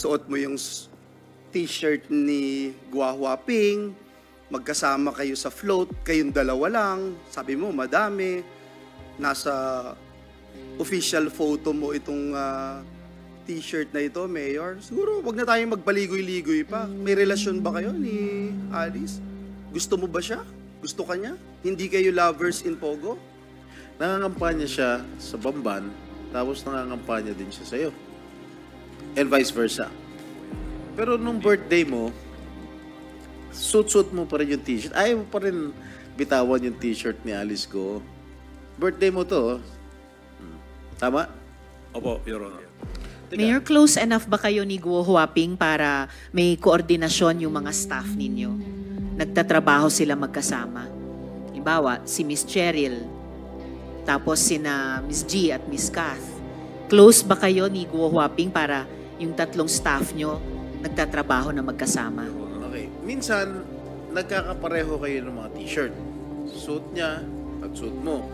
suot mo yung t-shirt ni Gua Huaping, magkasama kayo sa float, kayong dalawa lang, sabi mo madami, nasa official photo mo itong t-shirt na ito, Mayor. Siguro wag na tayong magpaligoy-ligoy pa. May relasyon ba kayo ni Alice? Gusto mo ba siya? Gusto ka niya? Hindi kayo lovers in Pogo? Nangangampanya siya sa Bamban, tapos nangangampanya din siya sa'yo. And vice versa. Pero nung birthday mo, suit-suit mo pa rin yung t-shirt. Ayaw mo pa rin bitawan yung t-shirt ni Alice Go. Birthday mo to. Tama? Opo, Your Honor. Mayor, close enough ba kayo ni Guo Huaping para may koordinasyon yung mga staff ninyo? Nagtatrabaho sila magkasama. Halimbawa, si Miss Cheryl, tapos sina Miss G at Miss Kath. Close ba kayo ni Guo Huaping para yung tatlong staff nyo nagtatrabaho na magkasama? Okay. Minsan, nagkakapareho kayo ng mga t-shirt. Suit niya at suit mo.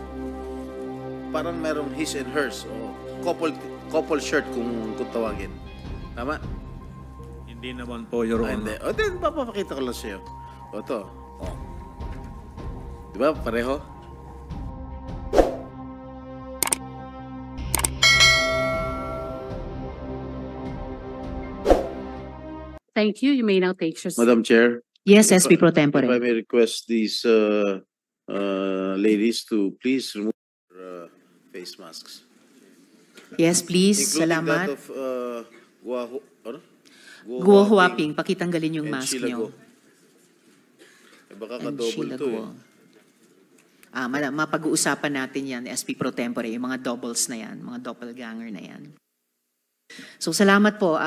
Parang merong his and hers o couple shirt kung tawagin. Tama? Hindi naman po, Your Honor. Hindi. O, then, papapakita ko lang sa'yo. O, to. O. Di ba? Pareho? Thank you. You may now take your seat. Madam Chair. Yes, SP Pro Tempore. If I may request these ladies to please remove their face masks. Yes, please. Including Salamat. that of Guo Huaping, pakitanggalin yung and mask Sheila nyo. Go. Eh, baka And ka-double Sheila to Guo. Mapag-uusapan natin yan, SP Pro Tempore, yung mga doubles na yan, mga doppelganger na yan. So, salamat po,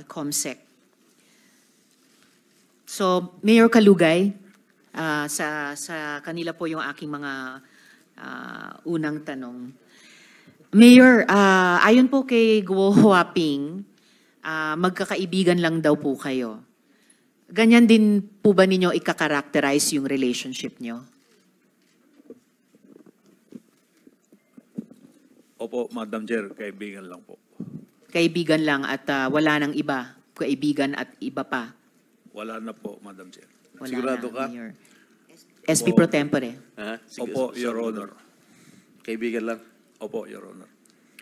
Comsec. So, Mayor Kalugay, sa kanila po yung aking mga unang tanong. Mayor, ayon po kay Guo Huaping, magkakaibigan lang daw po kayo. Ganyan din po ba ninyo ika-characterize yung relationship nyo? Opo, Madam Chair, kaibigan lang po. Kaibigan lang at wala nang iba. Kaibigan at iba pa. Wala na po, Madam Chair. Wala Sigurado na, ka? Mayor. SP Pro Tempore. Ha? Sige, Opo, Your Honor. Kaibigan lang. Opo, Your Honor.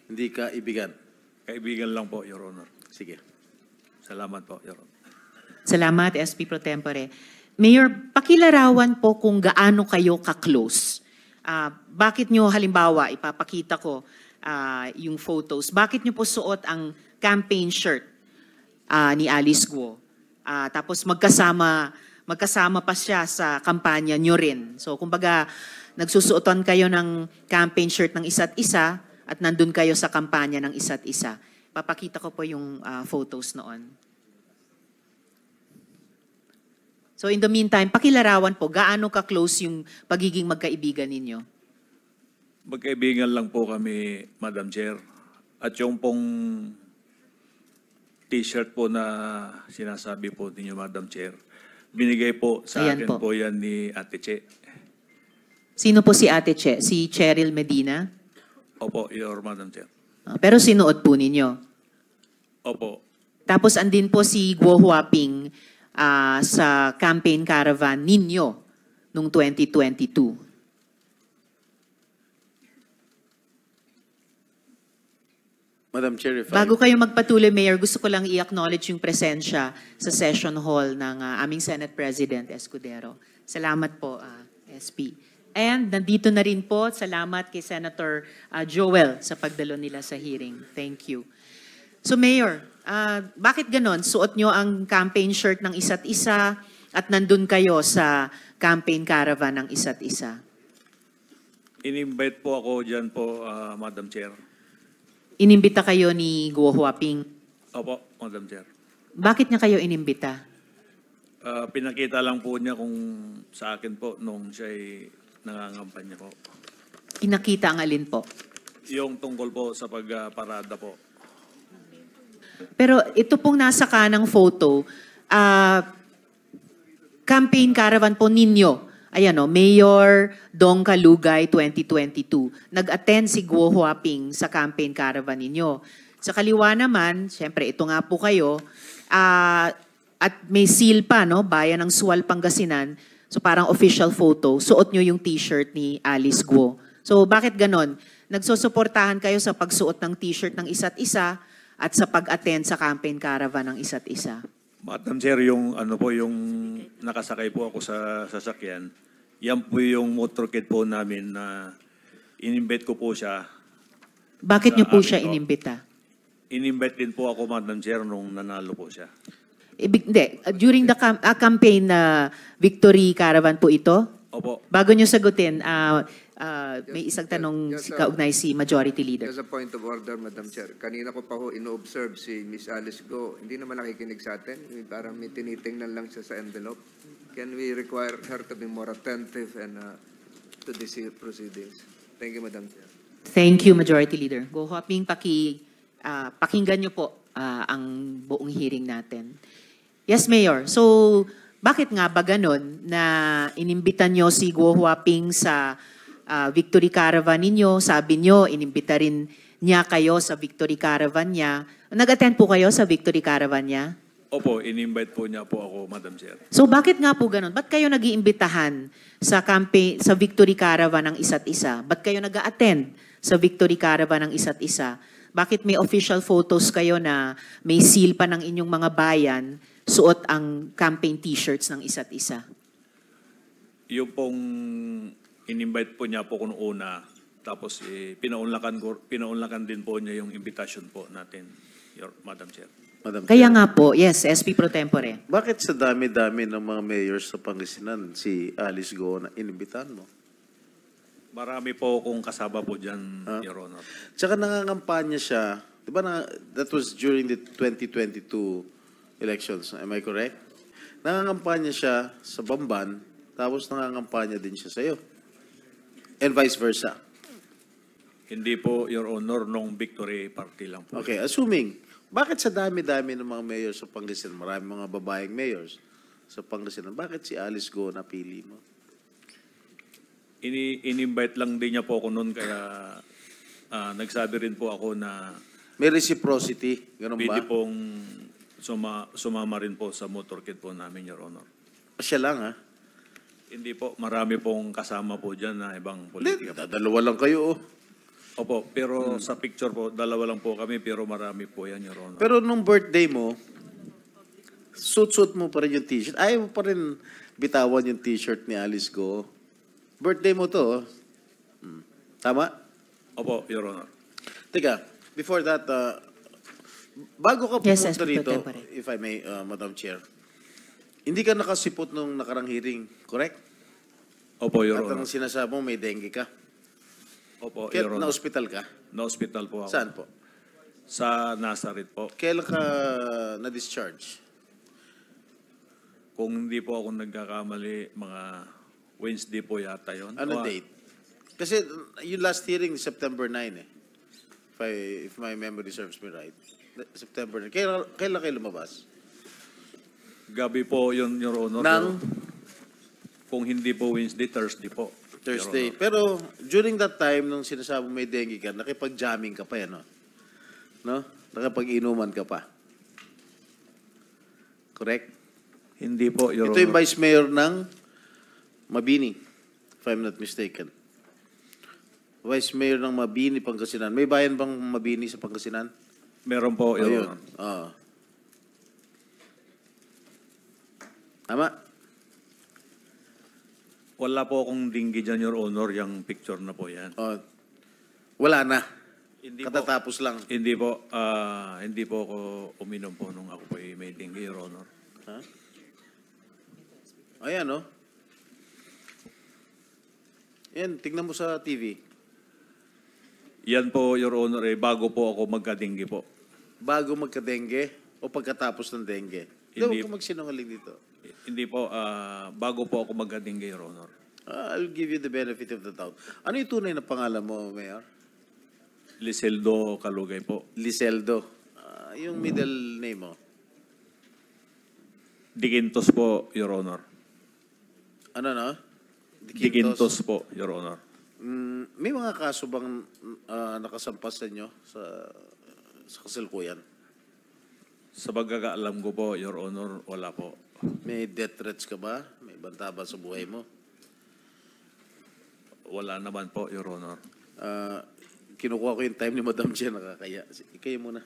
Hindi ka ibigan. Kaibigan lang po, Your Honor. Sige. Salamat po, Your Honor. Salamat, SP Pro Tempore. Mayor, pakilarawan po kung gaano kayo ka-close. Bakit nyo, halimbawa, ipapakita ko yung photos, bakit nyo po suot ang campaign shirt ni Alice Guo? Tapos magkasama pa siya sa kampanya nyo rin. So, kumbaga, nagsusuotan kayo ng campaign shirt ng isa't isa at nandun kayo sa kampanya ng isa't isa. Papakita ko po yung photos noon. So in the meantime, pakilarawan po, gaano ka-close yung pagiging magkaibigan ninyo? Magkaibigan lang po kami, Madam Chair. At yung pong t-shirt po na sinasabi po ninyo, Madam Chair, binigay po sa Ayan akin po. po yan ni Ate Che. Sino po si Ate Che? Si Cheryl Medina? Opo, Your Madam Chair. Pero sinuot po ninyo. Opo. Tapos andin po si Guo Huaping sa campaign caravan ninyo noong 2022. Madam Chair, if Bago kayo magpatuloy, Mayor, gusto ko lang i-acknowledge yung presensya sa session hall ng aming Senate President Escudero. Salamat po, SP. And nandito na rin po, salamat kay Senator Joel sa pagdalo nila sa hearing. Thank you. So Mayor, bakit ganon? Suot nyo ang campaign shirt ng isa't isa at nandun kayo sa campaign caravan ng isa't isa? In-invite po ako dyan po, Madam Chair. Inimbita kayo ni Guo Huaping. Opo, Madam Chair. Bakit niya kayo inimbita? Pinakita lang po niya kung sa akin po nung siya'y nangangampanya po. Pinakita ang alin po? Yung tungkol po sa pagparada po. Pero ito pong nasa kanang photo, campaign caravan po ninyo. Ayan o, Mayor Dong Kalugay 2022. Nag-attend si Guo Huaping sa campaign caravan ninyo. Sa kaliwa naman, syempre ito nga po kayo, at may seal pa, no? Bayan ng Sual, Pangasinan. So parang official photo. Suot nyo yung t-shirt ni Alice Guo. So bakit ganon? Nagsusuportahan kayo sa pagsuot ng t-shirt ng isa't isa at sa pag-attend sa campaign caravan ng isa't isa. Madam Chair, yung ano po, yung nakasakay po ako sa sasakyan, yan po yung motorcade po namin na in-invite ko po siya. Bakit Sa nyo po amin siya po. inimbita? In-invite din po ako, Madam Chair, nung nanalo po siya. Hindi. During the campaign na Victory Caravan po ito? Opo. Bago nyo sagutin, may isang tanong Yes, kaugnay si Majority Leader. As a point of order, Madam Chair, kanina ko pa ho ino-observe si Miss Alice Go. Hindi naman nakikinig sa atin. Parang may tinitingnan lang siya sa envelope. Can we require her to be more attentive and to these proceedings? Thank you, Madam Chair. Thank you, Majority Leader. Go Hoping, pakinggan nyo po ang buong hearing natin. Yes, Mayor. So, bakit nga ba ganun na inimbitan nyo si Guo Huaping sa Victory Caravan ninyo? Sabi nyo, inimbita rin niya kayo sa Victory Caravan niya. Nag-attend po kayo sa Victory Caravan niya? Opo, in-invite po niya po ako, Madam Chair. So bakit nga po ganun? Ba't kayo nag-iimbitahan sa campaign, sa Victory Caravan ng isa't isa? Ba't kayo nag-attend sa Victory Caravan ng isa't isa? Bakit may official photos kayo na may seal pa ng inyong mga bayan, suot ang campaign t-shirts ng isa't isa? Yung pong in-invite po niya po kung una, tapos pinaunlakan din po niya yung invitation po natin, Madam Chair. Madam Kaya Chair. nga po, yes, SP Pro Tempore. Bakit sa dami-dami ng mga mayors sa Pangasinan, si Alice Go na inimbitahan mo? Marami po akong kasama po dyan, Your Honor. Tsaka nangangampanya siya, di ba that was during the 2022 elections, am I correct? Nangangampanya siya sa Bamban, tapos nangangampanya din siya sa'yo. And vice versa. Hindi po, Your Honor, nung Victory Party lang po. Okay, assuming, bakit sa dami-dami ng mga mayors sa Pangasinan, marami mga babaeng mayors sa Pangasinan, bakit si Alice Go napili mo? In-invite lang din niya po ako noon, kaya nagsabi rin po ako na May reciprocity, ganun ba? pwede pong sumama rin po sa motorcade po namin, Your Honor. Siya lang, ha? Hindi po, marami pong kasama po dyan na ibang politika po. Dalawa lang kayo, oh. Opo, pero sa picture po, dalawa lang po kami, pero marami po yan, Your Honor. Pero nung birthday mo, suit-suit mo pa rin yung t-shirt. Ayaw mo pa rin bitawan yung t-shirt ni Alice Go. Birthday mo to, oh. Tama? Opo, Your Honor. Teka, before that, bago ka Yes, pumunta SP Pro rito, Tempore. if I may, Madam Chair, hindi ka nakasipot nung nakarang hearing, correct? Opo, Your At ang Honor. sinasabi mo, may dengue ka. Opo, Kaya Your Honor. na-hospital ka? Na-hospital po ako. Saan po? Sa Nazareth po. Kailan ka na-discharge? Kung hindi po ako nagkakamali, mga Wednesday po yata yun. Ano O, date? Kasi yung last hearing, September 9 eh. If my memory serves me right. September 9. Kailan kayo lumabas? Gabi po yun, Your Honor. Nang? Kung hindi po Wednesday, Thursday po. Your Thursday. Honor. Pero during that time, nung sinasabi may dengue ka, nakipag-jamming ka pa yan, no? No? Nakipag-inuman ka pa. Correct? Hindi po, Your Ito yung Honor. vice mayor ng Mabini, if I'm not mistaken. Vice mayor ng Mabini, Pangasinan. May bayan bang Mabini sa Pangasinan? Meron po, Your Ayun. Honor. Oo. Tama? Wala po akong dinggi dyan, Your Honor, yung picture na po yan. Oh. Wala na. Hindi po. Katatapos lang. Hindi po ako uminom po nung ako po may dengue, Your Honor. Ha? Ayan, no? Yan, tignan mo sa TV. Yan po, Your Honor, bago po ako magka-dengue po. Bago magka-dengue o pagkatapos ng dengue? Hindi Hindi. ko magsinungaling dito. Hindi po, bago po ako magka-dengue, Your Honor. I'll give you the benefit of the doubt. Ano yung tunay na pangalan mo, Mayor? Liseldo Kalugay po. Liseldo. Yung middle name mo? Digintos po, Your Honor. Ano, no? Digintos po, Your Honor. May mga kaso bang nakasampas sa inyo sa sa kasalukuyan? Sa pagkakaalam ko po, Your Honor, wala po. May death threats ka ba? May banta ba sa buhay mo? Wala naman po, Your Honor. Kinukuha ko yung time ni Madam Chair, nakakaya. Ikaw muna.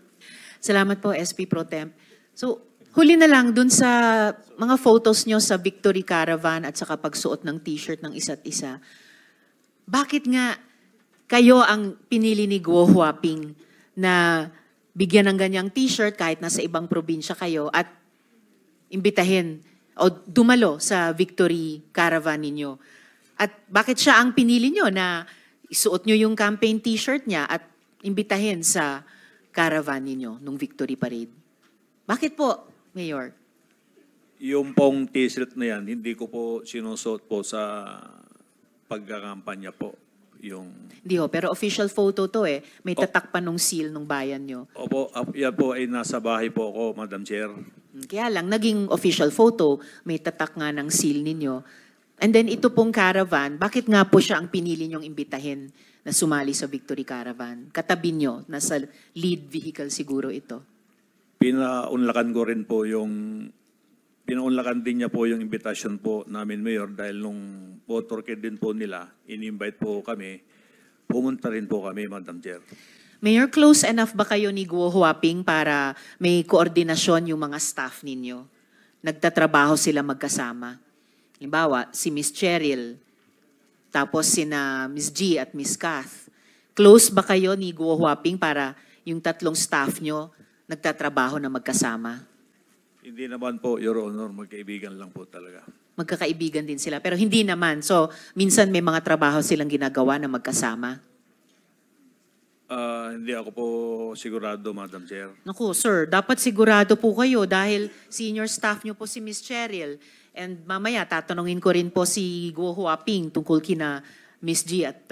Salamat po, SP Pro Temp. So, huli na lang dun sa mga photos nyo sa Victory Caravan at saka pagsuot ng t-shirt ng isa't isa. Bakit nga kayo ang pinili ni Guo Huaping na bigyan ng ganyang t-shirt kahit nasa ibang probinsya kayo at imbitahin o dumalo sa Victory Caravan ninyo? At bakit siya ang pinili nyo na isuot nyo yung campaign t-shirt niya at imbitahin sa caravan ninyo nung Victory Parade? Bakit po, Mayor? Yung pong t-shirt na yan, hindi ko po sinusuot po sa pagkakampanya po. Hindi ho, pero official photo to eh. May tatak pa nung seal nung bayan nyo. Opo, yan po ay nasa bahay po ako, Madam Chair. Kaya lang, naging official photo, may tatak nga ng seal ninyo. And then ito pong caravan, bakit nga po siya ang pinili nyong imbitahin na sumali sa Victory Caravan? Katabi nyo, nasa lead vehicle siguro ito. Pinaunlakan ko rin po pinaunlakan din niya po yung invitation po namin, Mayor, dahil nung motorcade din po nila, in-invite po kami, pumunta rin po kami, Madam Chair. Mayor, close enough ba kayo ni Guo Huaping para may koordinasyon yung mga staff ninyo? Nagtatrabaho sila magkasama? Halimbawa, si Miss Cheryl, tapos sina Miss G at Miss Kath. Close ba kayo ni Guo Huaping para yung tatlong staff nyo nagtatrabaho na magkasama? Hindi naman po, Your Honor, magkaibigan lang po talaga. Magkakaibigan din sila, pero hindi naman. So, minsan may mga trabaho silang ginagawa na magkasama. Hindi ako po sigurado, Madam Chair. Naku, sir, dapat sigurado po kayo dahil senior staff nyo po si Miss Cheryl. And mamaya, tatanungin ko rin po si Guo Huaping tungkol kina Miss G at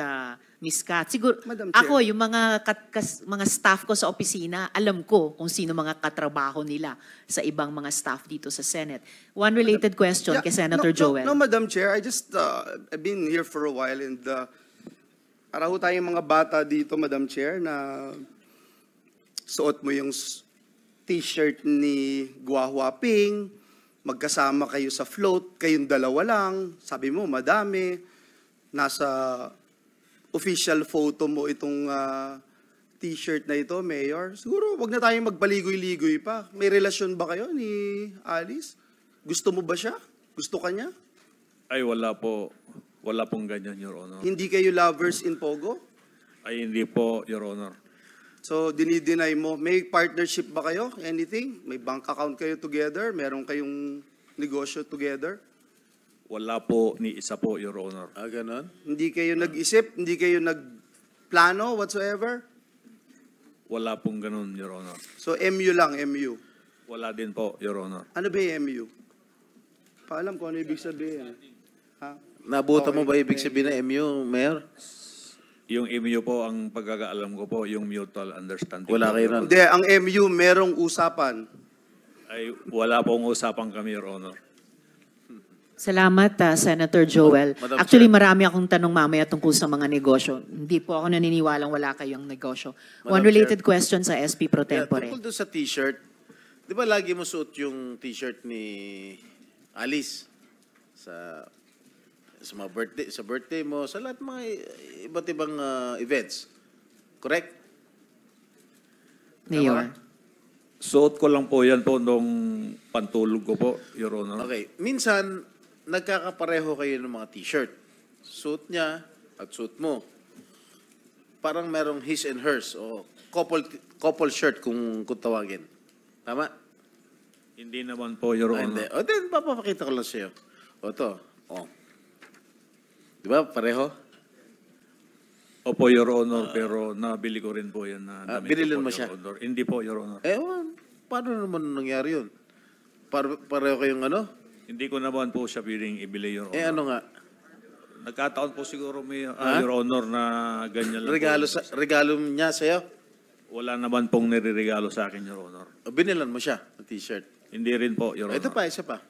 Miss Kat. Siguro, Madam Chair. ako, yung mga staff ko sa opisina, alam ko kung sino mga katrabaho nila sa ibang mga staff dito sa Senate. One related question kay Senator Joel. No, Madam Chair, I've been here for a while and para ho tayong mga bata dito, Madam Chair, na suot mo yung t-shirt ni Guo Huaping, magkasama kayo sa float, kayong dalawa lang, sabi mo, madami, nasa official photo mo itong t-shirt na ito, Mayor. Siguro, wag na tayong magpaligoy-ligoy pa. May relasyon ba kayo ni Alice? Gusto mo ba siya? Gusto ka niya? Ay, wala po. Wala pong ganyan, Your Honor. Hindi kayo lovers in Pogo? Ay, hindi po, Your Honor. So, dinideny mo. May partnership ba kayo? Anything? May bank account kayo together? Meron kayong negosyo together? Wala po ni isa po, Your Honor. Ganon? Hindi kayo nag-isip? Hindi kayo nagplano whatsoever? Wala pong ganun, Your Honor. So, MU lang, MU. Wala din po, Your Honor. Ano ba yung MU? Paalam ko ano ibig sabihin. Ha? Nabuta mo ba Okay. ibig sabihin na MU, Mayor? Yung MU po, ang pagkakaalam ko po, yung mutual understanding. Wala po, kayo Your nun. Honor. Hindi, ang MU merong usapan. Ay, wala pong usapan kami, Your Honor. Salamat, Senator Joel. Madam Actually, Chair. marami akong tanong mamaya tungkol sa mga negosyo. Hindi po ako naniniwalang wala kayong negosyo. Madam One related question sa SP Pro Yeah, Tempore. tungkol doon sa t-shirt, di ba lagi mo suot yung t-shirt ni Alice sa birthday mo, sa lahat mga iba't ibang events. Correct? Mayor. Suot ko lang po yan po nung pantulog ko po, Your Honor. Okay. Minsan, nagkakapareho kayo ng mga t-shirt. Suit niya at suit mo. Parang merong his and hers o couple shirt kung tawagin. Tama? Hindi naman po, Your Ah, Honor. hindi. O, then, papapakita ko lang sa'yo. O, to. O. Di ba? Pareho? Opo, Your Honor, pero nabili ko rin po yan na damit binilin ko po, mo siya? Your Honor. Hindi po, Your Honor. Paano naman nangyari yun? Pareho kayong ano? Hindi ko naman po siya piling ibili, Your Honor. Ano nga? Nagkataon po siguro may, Your Honor, na ganyan lang po. Regalo niya sa'yo? Wala naman pong nireregalo sa akin, Your Honor. O, binilan mo siya ng t-shirt? Hindi rin po, Your Honor. Ito pa, isa pa.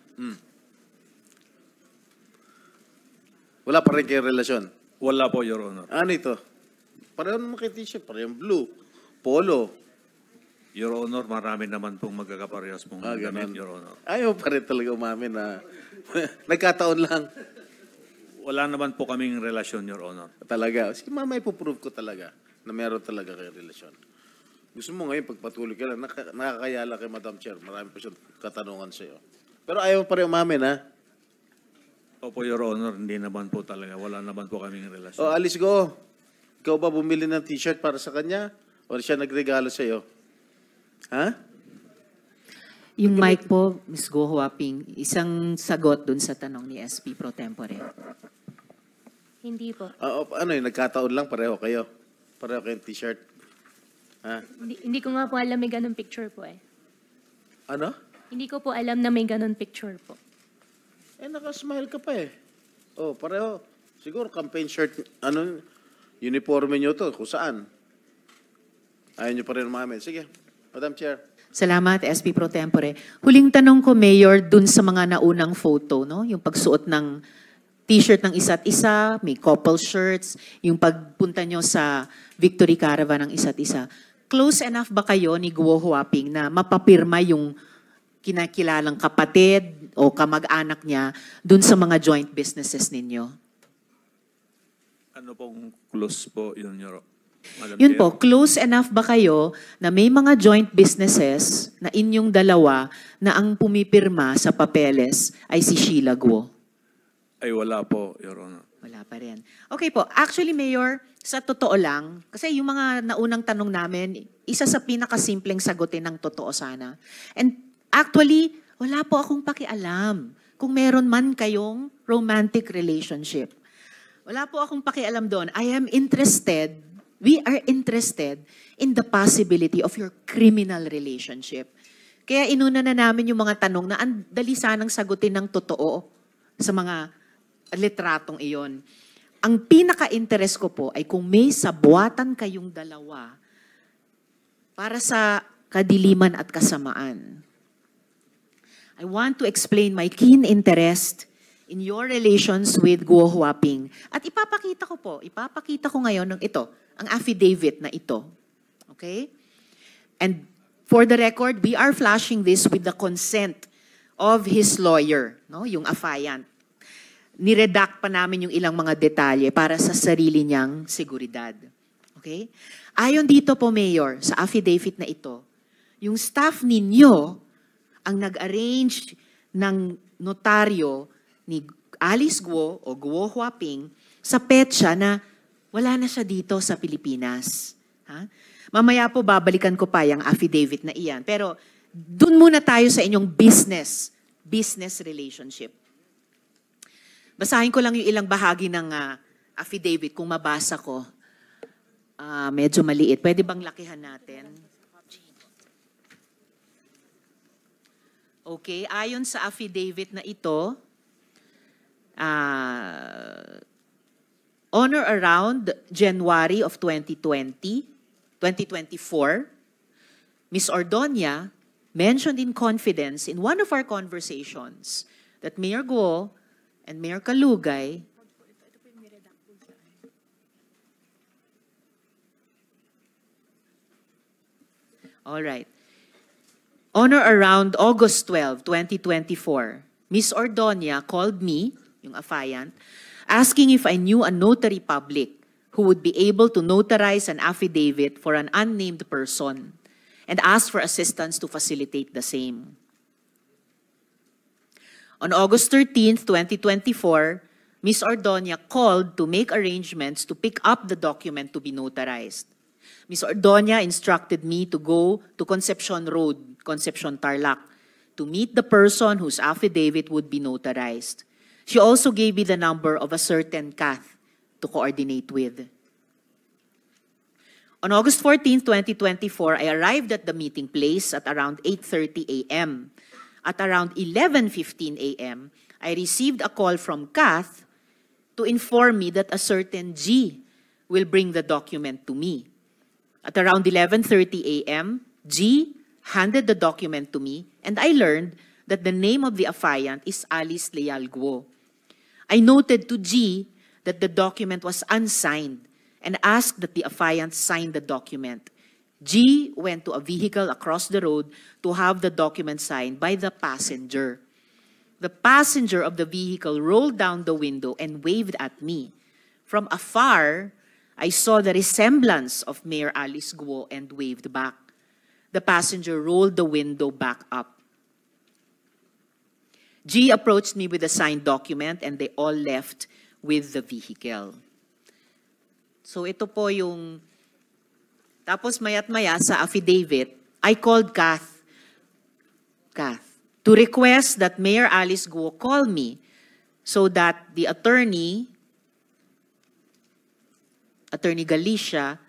Wala pa rin kayong relasyon? Wala po, Your Honor. Ano ito? Pareho naman kay t-shirt. Pareho blue. Polo. Your Honor, marami naman pong magkakaparehas pong damit, ganun. Your Honor. Ayaw pa rin talaga umamin na nagkataon lang Wala naman po kaming relasyon, Your Honor. talaga. Sige, mamaya ipoprove ko talaga na meron talaga kayo relasyon. Gusto mo ngayon, pagpatuloy ka lang, nakakayala kay Madam Chair. Marami pa siyang katanungan sa'yo. Pero ayaw pa rin umamin, ha? Opo, Your Honor, hindi naman po talaga. Wala naman po kaming relasyon. O, Alice Go. Ikaw ba bumili ng t-shirt para sa kanya? O siya nagregalo sa'yo? Ha? Yung mic po, Ms. Go Huaping, isang sagot dun sa tanong ni SP Pro Tempore. Hindi po. Ano yun, nagkataon lang, pareho kayo. Pareho kayong t-shirt. Ha? Hindi ko nga po alam may ganun picture po eh. Ano? Hindi ko po alam na may ganun picture po. Nakasmile ka pa eh. Oh, pareho. Siguro campaign shirt, uniforme nyo to, kung saan. Ayaw nyo pa rin umamin. Sige, Madam Chair. Salamat, SP Pro Tempore. Huling tanong ko, Mayor, dun sa mga naunang photo, no? Yung pagsuot ng t-shirt ng isa't isa, may couple shirts, yung pagpunta nyo sa Victory Caravan ng isa't isa. Close enough ba kayo ni Guo Huaping na mapapirma yung kinakilalang kapatid o kamag-anak niya dun sa mga joint businesses ninyo? Ano pong close po yun, Madam Yun Chair? po, close enough ba kayo na may mga joint businesses na inyong dalawa na ang pumipirma sa papeles ay si Sheila Guo? Ay, wala po, Your Honor. Wala pa rin. Okay po. Actually, Mayor, sa totoo lang, kasi yung mga naunang tanong namin, isa sa pinakasimpleng sagutin ng totoo sana. And actually, wala po akong pakialam kung meron man kayong romantic relationship. Wala po akong pakialam doon. We are interested in the possibility of your criminal relationship. Kaya inuna na namin yung mga tanong na ang dali sanang sagutin ng totoo sa mga litratong iyon. Ang pinaka-interest ko po ay kung may sabuatan kayong dalawa para sa kadiliman at kasamaan. I want to explain my keen interest in your relations with Guo Huaping. At ipapakita ko ngayon ng ito, ang affidavit na ito. Okay? And for the record, we are flashing this with the consent of his lawyer, no? Yung affiant. Niredact pa namin yung ilang mga detalye para sa sarili niyang seguridad. Okay? Ayon dito po, Mayor, sa affidavit na ito, yung staff ninyo ang nag-arrange ng notaryo ni Alice Guo o Guo Huaping sa petsa na wala na siya dito sa Pilipinas. Ha? Mamaya po babalikan ko pa yung affidavit na iyan. Pero dun muna tayo sa inyong business relationship. Basahin ko lang yung ilang bahagi ng affidavit kung mabasa ko. Medyo maliit. Pwede bang lakihan natin? Okay, ayon sa affidavit na ito, on or around January of 2024, Ms. Ordonia mentioned in confidence in one of our conversations that Mayor Guo and Mayor Kalugay all right. On or around August 12, 2024, Ms. Ordonia called me, yung affiant, asking if I knew a notary public who would be able to notarize an affidavit for an unnamed person and asked for assistance to facilitate the same. On August 13, 2024, Ms. Ordonia called to make arrangements to pick up the document to be notarized. Ms. Ordonia instructed me to go to Concepcion Road, Concepcion Tarlac, to meet the person whose affidavit would be notarized. She also gave me the number of a certain Kath to coordinate with. On August 14, 2024, I arrived at the meeting place at around 8:30 a.m. At around 11:15 a.m., I received a call from Kath to inform me that a certain G will bring the document to me. At around 11:30 a.m., G handed the document to me, and I learned that the name of the affiant is Alice Leal Guo. I noted to G that the document was unsigned and asked that the affiant sign the document. G went to a vehicle across the road to have the document signed by the passenger. The passenger of the vehicle rolled down the window and waved at me. From afar, I saw the resemblance of Mayor Alice Guo and waved back. The passenger rolled the window back up. G approached me with a signed document and they all left with the vehicle. So ito po yung, tapos maya't maya sa affidavit, I called Kath, to request that Mayor Alice Guo call me so that the Attorney Galicia,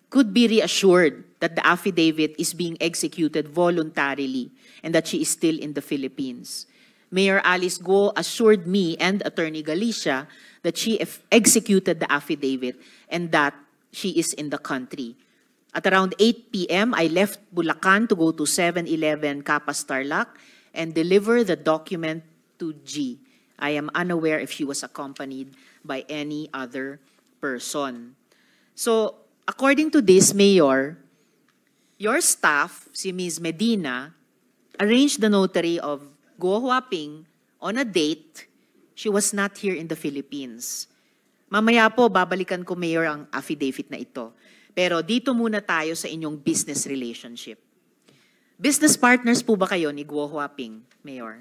could be reassured that the affidavit is being executed voluntarily and that she is still in the Philippines. Mayor Alice Guo assured me and Attorney Galicia that she executed the affidavit and that she is in the country. At around 8 p.m., I left Bulacan to go to 7-Eleven Capas Tarlac and deliver the document to G. I am unaware if she was accompanied by any other person. So, according to this, Mayor, your staff, si Ms. Medina, arranged the notary of Guo Huaping on a date. She was not here in the Philippines. Mamaya po, babalikan ko, Mayor, ang affidavit na ito. Pero dito muna tayo sa inyong business relationship. Business partners po ba kayo ni Guo Huaping, Mayor?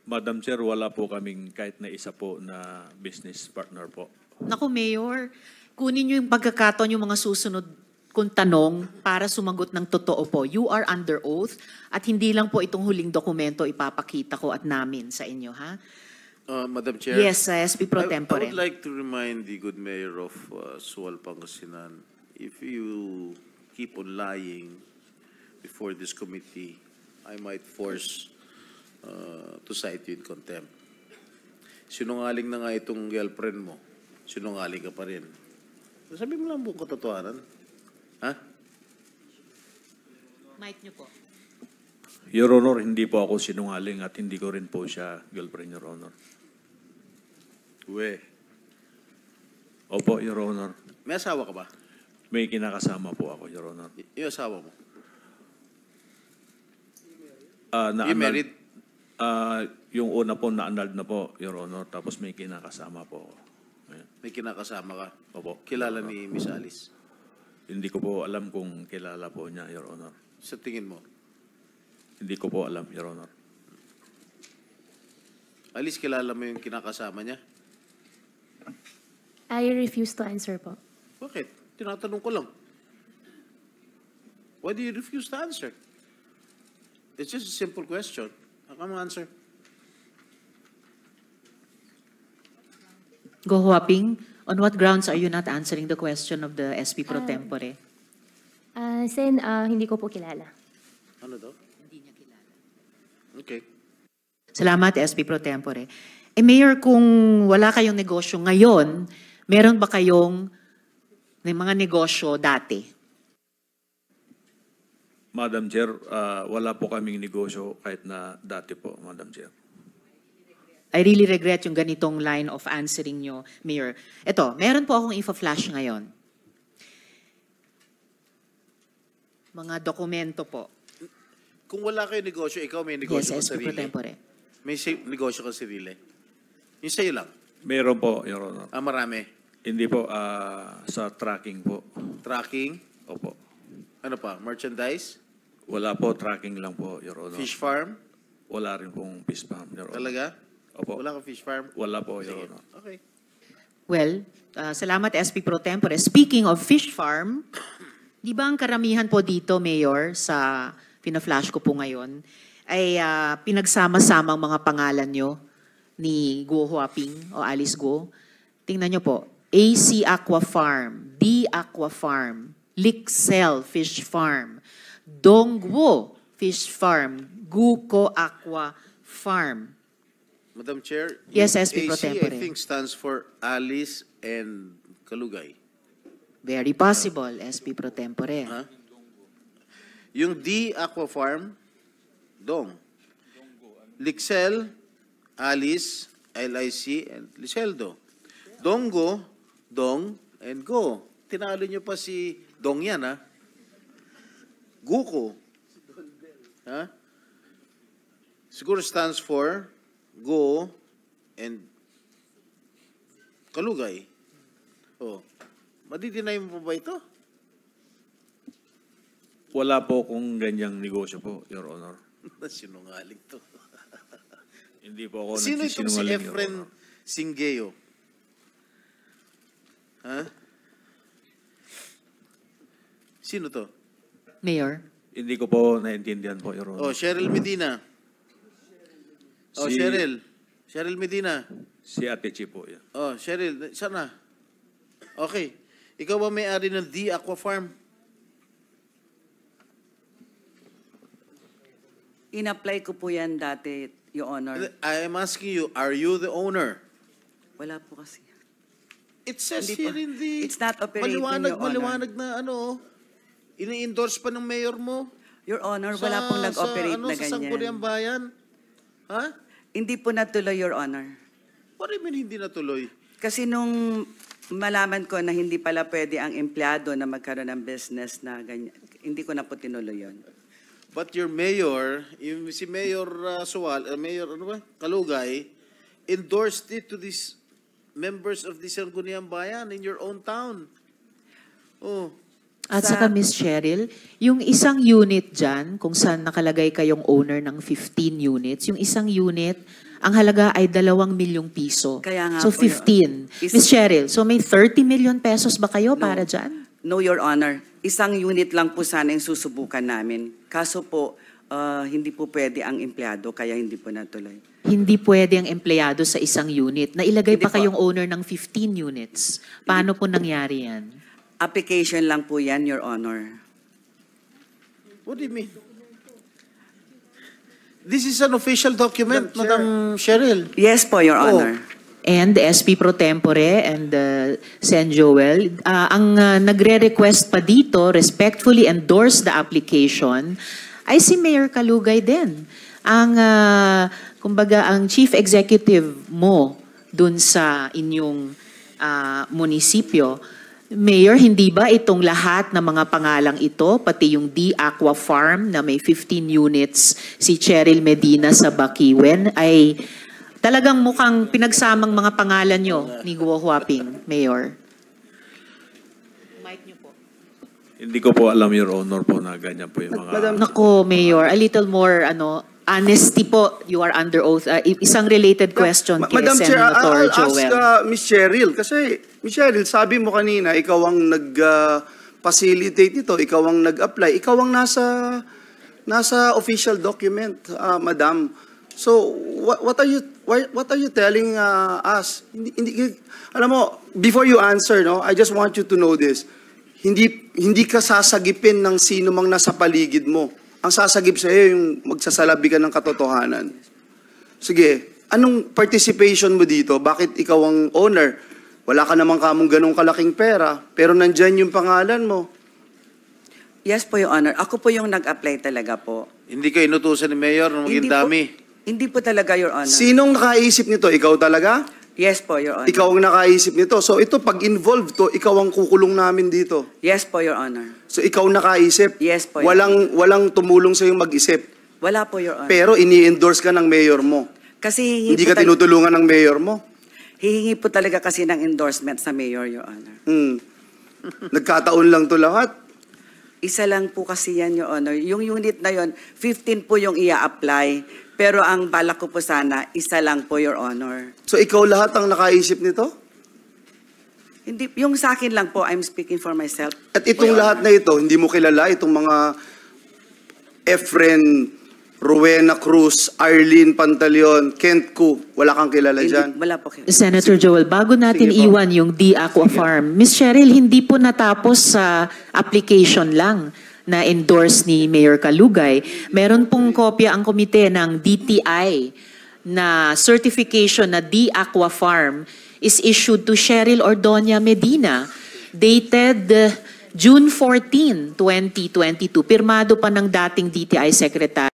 Madam Chair, wala po kaming kahit na isa po na business partner po. Naku, Mayor, kunin niyo yung pagkakataon yung mga susunod kung tanong para sumagot ng totoo po. You are under oath at hindi lang po itong huling dokumento ipapakita ko at namin sa inyo, ha? Madam Chair. Yes, SP Pro Tempore. I would like to remind the good mayor of Sual, Pangasinan, if you keep on lying before this committee, I might force to cite you in contempt. Sinungaling na nga itong girlfriend mo. Sinungaling ka pa rin. Sabi mo lang buong katotohanan. Ha? Mic niyo po. Your Honor, hindi po ako sinungaling at hindi ko rin po siya girlfriend, Your Honor. Opo, Your Honor. May asawa ka ba? May kinakasama po ako, Your Honor. Yung asawa mo? Na-annulled- You married? Yung una po, na-annulled na po, Your Honor. Tapos may kinakasama po ako. Ayan. May kinakasama ka? Opo. Kilala Your Honor. ni Miss Alice? Hindi ko po alam kung kilala po niya, Your Honor. Sa tingin mo? Hindi ko po alam, Your Honor. Alice, kilala mo yung kinakasama niya? I refuse to answer po. Bakit? Tinatanong ko lang. Why do you refuse to answer? It's just a simple question. How come answer? Guo Huaping, on what grounds are you not answering the question of the SP Pro Tempore? Sen, hindi ko po kilala. Ano daw? Hindi niya kilala. Okay. Salamat, SP Pro Tempore. Mayor, kung wala kayong negosyo ngayon, meron ba kayong mga negosyo dati? Madam Chair, wala po kaming negosyo kahit na dati po, Madam Chair. I really regret yung ganitong line of answering nyo, Mayor. Ito, meron po akong info-flash ngayon. Mga dokumento po. Kung wala kayo negosyo, ikaw may negosyo Yes, ka SP Pro sarili. Tempore. May negosyo ka sarili. Yung sa'yo lang. Meron po, Your Honor. Marami. Hindi po, sa tracking po. Tracking. Opo. Ano pa? Merchandise? Wala po, tracking lang po, Your Honor. Fish farm? Wala rin pong fish farm, Your Honor. Talaga? Opo. Wala kang fish farm? Wala po, Your Sige. Honor. Okay. Well, salamat SP Pro Tempore. Speaking of fish farm, di ba ang karamihan po dito, Mayor, sa pina-flash ko po ngayon, ay pinagsama-sama ang mga pangalan nyo ni Guo Huaping o Alice Guo. Tingnan nyo po, AC Aqua Farm, D Aqua Farm, Lixel Fish Farm, Dongguo Fish Farm, Guko Aqua Farm. Madam Chair, Yes, yung SP Pro AC, Tempore. I think stands for Alice and Kalugay. Very possible, SP Pro Tempore. Ha? Yung D Aqua Farm, Dong. Lixel, Alice, LIC, and Liceldo. Donggo, Dong, and Go. Tinalo nyo pa si Dong yan, ha? GUCO. Ha? Siguro stands for Go and Kalugay. Oh. Madidinay mo pa ba ito? Wala po kung ganyang negosyo po, Your Honor. Sinungaling to. Hindi po ako Sino itong si nagsisinungaling, Your Efren Honor. Singeo? Ha? Sino to? Mayor? Hindi ko po naintindihan po, Your Honor. Oh, Cheryl Medina. Oh, Si- Cheryl. Cheryl Medina. Si Ate Chi po yan. Oh, Cheryl, sana. Okay. Ikaw ba may-ari ng D Aqua Farm? In-apply ko po yan dati, Your Honor. I am asking you, are you the owner? Wala po kasi. It says Hindi here po. in the... It's not operating, Your Honor. Maliwanag na ano, ini-endorse pa ng mayor mo. Your Honor, wala pong nag-operate na Sa Sangguniang ganyan. Bayan. Ha? Hindi po natuloy, Your Honor. What do you mean hindi natuloy? Kasi nung malaman ko na hindi pala pwede ang empleyado na magkaroon ng business na ganyan, hindi ko na po tinuloy yun. But your mayor, si Mayor Mayor ano ba? Kalugay, endorsed it to these members of the Sangguniang Bayan in your own town. Oh. At Sa- saka Miss Cheryl, yung isang unit dyan, kung saan nakalagay kayong owner ng 15 units, yung isang unit, ang halaga ay 2 milyong piso. Kaya nga So po, 15. Is- Miss Cheryl, so may 30 million pesos ba kayo No. para dyan? No, Your Honor. Isang unit lang po sana yung susubukan namin. Kaso po, hindi po pwede ang empleyado, kaya hindi po natuloy. Hindi pwede ang empleyado sa isang unit. Nailagay Hindi pa po. kayong owner ng 15 units. Paano po nangyari yan? Application lang po yan, Your Honor. What do you mean? This is an official document, Madam Cheryl. Yes po, Your Oh. Honor. And the SP Pro Tempore and Sen Joel, ang nagre-request pa dito, respectfully endorse the application, ay si Mayor Kalugay din. Ang, kumbaga, ang chief executive mo dun sa inyong munisipyo. Mayor, hindi ba itong lahat ng mga pangalang ito, pati yung D Aqua Farm na may 15 units, si Cheryl Medina sa Bakiwen, ay talagang mukhang pinagsamang mga pangalan nyo ni Guo Huaping, Mayor? Mic nyo po. Hindi ko po alam, Your Honor, po na ganyan po yung mga... Madam- Nako, Mayor, a little more honesty po. You are under oath. Isang related question kay Madam Chair, Senator I'll ask Joel. Miss Cheryl. Kasi, Miss Cheryl, sabi mo kanina, ikaw ang nag-facilitate ito, ikaw ang nag-apply, ikaw ang nasa official document, Madam. So, what are you telling us? Alam mo, before you answer, no, I just want you to know this. Hindi ka sasagipin ng sino mang nasa paligid mo. Ang sasagip sa iyo yung magsasalabi ka ng katotohanan. Sige, anong participation mo dito? Bakit ikaw ang owner? Wala ka namang kamong ganong kalaking pera, pero nandyan yung pangalan mo. Yes po, Your Honor. Ako po yung nag-apply talaga po. Hindi ka inutusan ni Mayor na maging Hindi po- dami. Hindi po talaga, Your Honor. Sinong nakaisip nito? Ikaw talaga? Yes po, Your Honor. Ikaw ang nakaisip nito. So ito, pag involved to, ikaw ang kukulong namin dito. Yes po, Your Honor. So ikaw nakaisip. Yes po, Your Walang tumulong sa yung mag-isip. Wala po, Your Honor. Pero ini-endorse ka ng mayor mo. Kasi Hindi ka tinutulungan ng mayor mo. hihingi po talaga kasi ng endorsement sa Mayor, Your Honor. Nagkataon lang to lahat. Isa lang po kasi yan, Your Honor. Yung unit na yon, 15 po yung ia-apply. Pero ang balak ko po sana, isa lang po, Your Honor. So ikaw lahat ang nakaisip nito? Hindi, yung sa akin lang po, I'm speaking for myself. At itong Your lahat Honor. na ito, hindi mo kilala itong mga Efren, Rowena Cruz, Arlene Pantaleon, Kent Koo. Wala kang kilala Hindi, dyan? wala po. Senator Joel, bago natin Sige po. iwan yung D Aqua Farm, Miss Cheryl, hindi po natapos sa application lang na endorse ni Mayor Kalugay. Meron pong kopya ang komite ng DTI na certification na D Aqua Farm is issued to Cheryl Ordonia Medina, dated June 14, 2022. Pirmado pa ng dating DTI Secretary